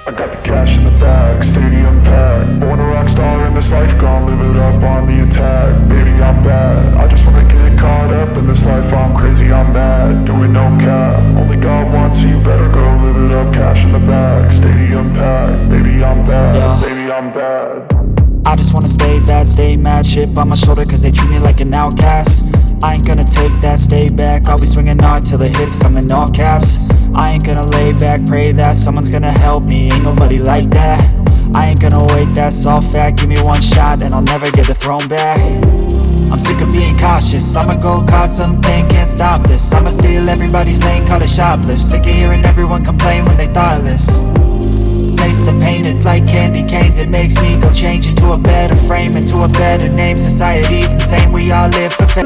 I got the cash in the bag, stadium packed. Born a rock star in this life, gon' live it up on the attack. Baby, I'm bad, I just wanna get caught up in this life. I'm crazy, I'm mad, doing no cap. Only got one, so you better go live it up. Cash in the bag, stadium packed. Baby, I'm bad, Yeah. baby, I'm bad. I just wanna stay bad, stay mad. Chip on my shoulder cause they treat me like an outcast. I ain't gonna take that, stay back. I'll be swinging hard till the hits come in all caps. I ain't gonna lay back, pray that someone's gonna help me. Ain't nobody like that. I ain't gonna wait, that's all fact. Give me one shot and I'll never get the throne back. I'm sick of being cautious, I'ma go cause some pain, can't stop this. I'ma steal everybody's lane, call it shoplift. Sick of hearing everyone complain when they thoughtless. Taste the pain, it's like candy canes. It makes me go change into a better frame, into a better name. Society's insane, we all live for fame.